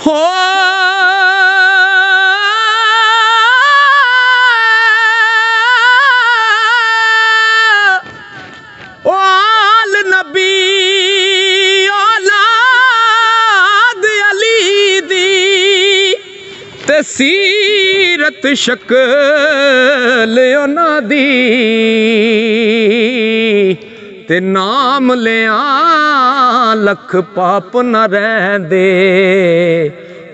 हो आल नबी औलाद अली दी ते सीरत शक्ल उन्हां दी ते नाम लिया लख पाप न रहंदे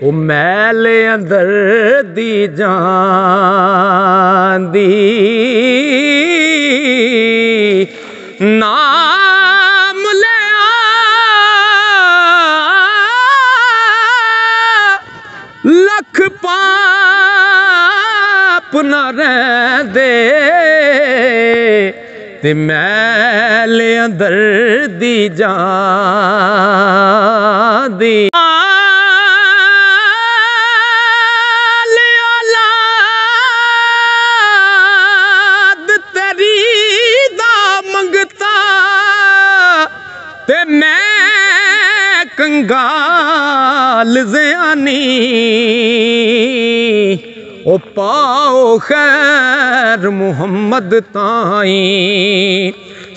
ओ मैल अंदर दी जान दी नाम लिया लख पाप न रहंदे ते मैल अंदर दी जान दी औलाद तेरी दा मंगता ते मैं कंगाल ज़यानी ओ पाओ खैर मुहम्मद ताई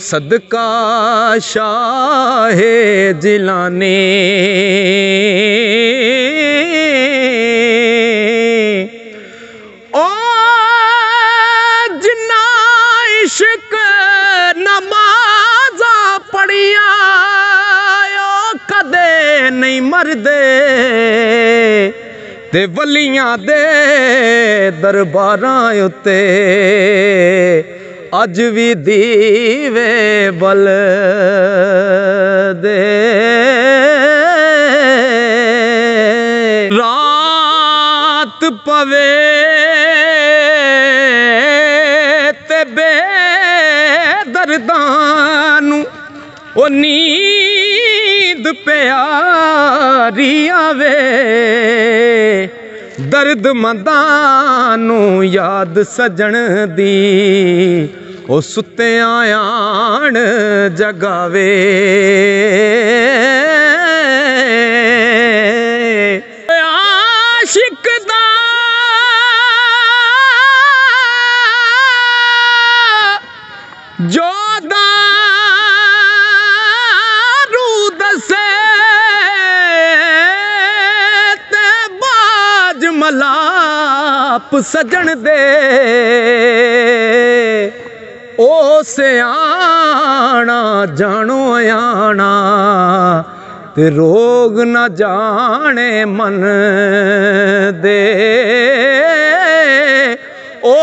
सदका शाहे जिलाने ओ जिन्ना इश्क नमाज़ा पढ़िया ओ कदे नहीं मरदे ते वलियां दे दरबारां उत्ते अज भी दीवे बल दे रात पवे ते बेदर्दां ओ नींद प्यारी आवे दर्द मंदानू याद सजन दी ओ सुते आयान जगावे आशिक दा जो दारू दसे ते बाज मलाप सजन दे ओ सियाना जानो आना ते रोग न जाने मन दे ओ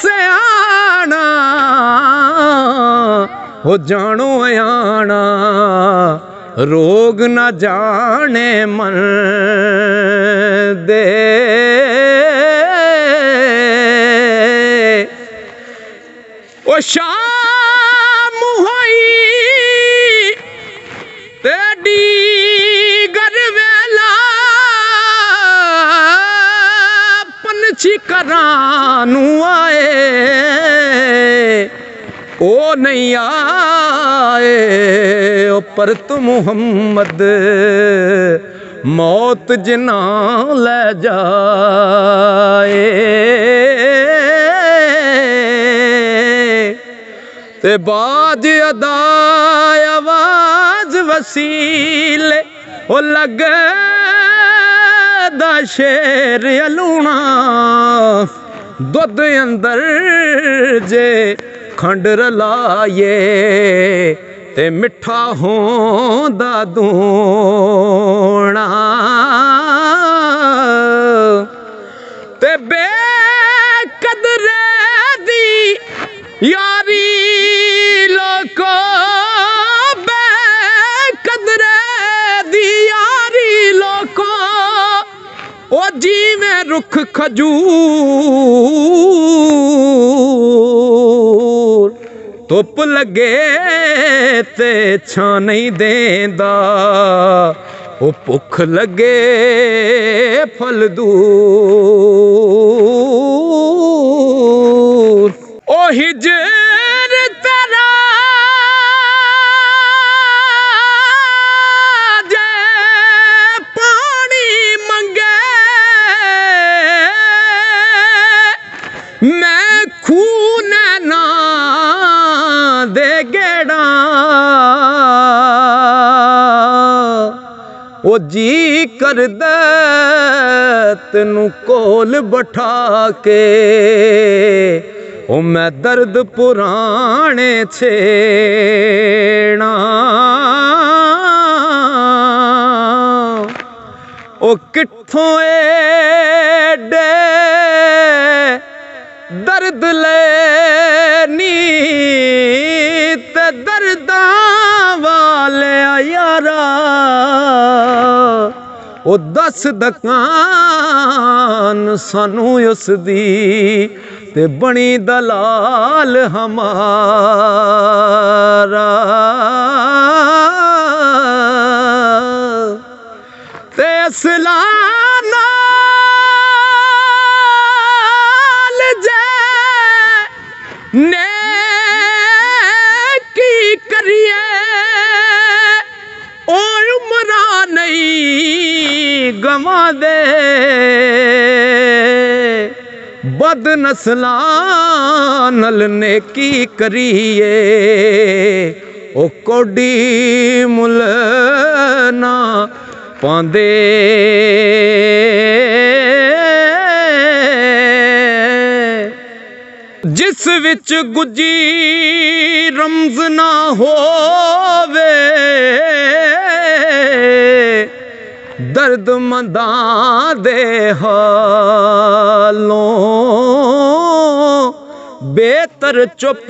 सियाना हो जानो आना रोग न जाने मन दे ओ शाम होई तेरी गरवेला पंछी करानू आए ओ नहीं आए ओ पर तू मुहम्मद मौत जिना ले जाए ते बाज अदा आवाज वसीले ओ लगे दा शेर अलूना दुध अंदर जे खंड रलाए ते मिठा होंदा दूना ते बेकदरे दी यारी लोको बेकदरे दी यारी लोको ओ जीवे रुख खजूर धुप लगे ते छां नहीं देंदा ओ भुख लगे फल दूर ओ हिजर तेरा जे पानी ओ जी करदा तैनू कोल बैठा के ओ मैं दर्द पुराने छेड़ा ओ कित्थों एडे दर्द लेनी ते दर्दां वाले यारा ओ दस दकान सानू उस दी ते बनी दलाल हमारा ते असलाना ने की करिए ओ उमरा नहीं गवा दे बद नस्ला नल ने की करिए ओ कोडी मुल ना पांदे जिस विच गुजी रमज ना होवे दर्द मंदां दे हालों बेहतर चुप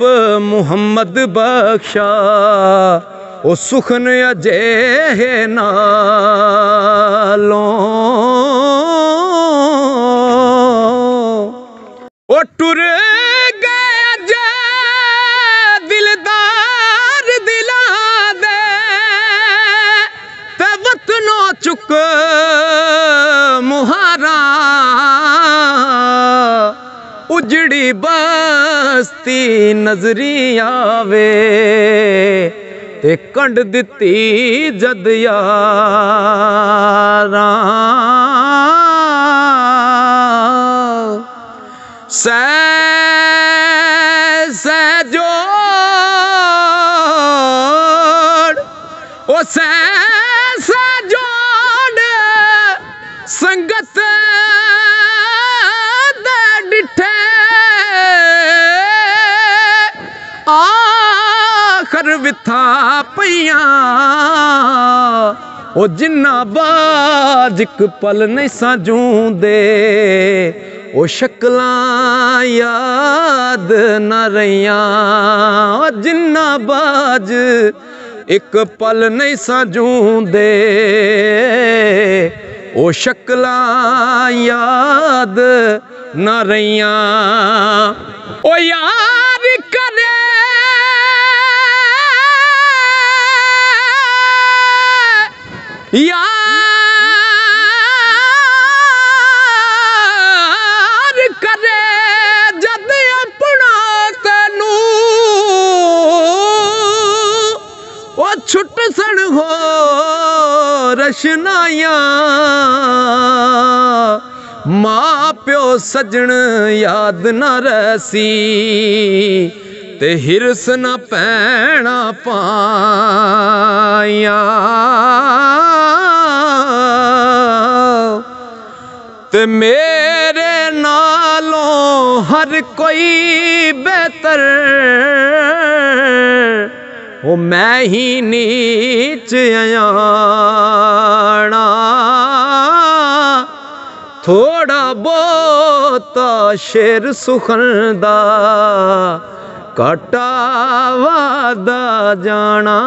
मुहम्मद बख्शा ओ सुखन अजे नालों ओ टुर चुक मुहारा उजड़ी बस्ती नजरी आवे ते कंड दिती जद यारा सै जोड़ ओ सै संगत दे डिठे आखर विथा पईया ओ जिन्ना बाज इक पल नहीं साजूंदे ओ शक्लां याद न रहियां ओ जिन्ना बाज एक पल नहीं साजूंदे ओ शक्लां याद न रहियां ओ यार करे यार करे जद अपना तैनू ओ छुट सन हो रशनाया मां प्यो सजन याद न रसी ते हिरस न पैना पाया ते मेरे नालों हर कोई बेहतर ओ मैं ही नीच आयाना थोड़ा बहुता शेर सुखन दा काटा वादा जाना।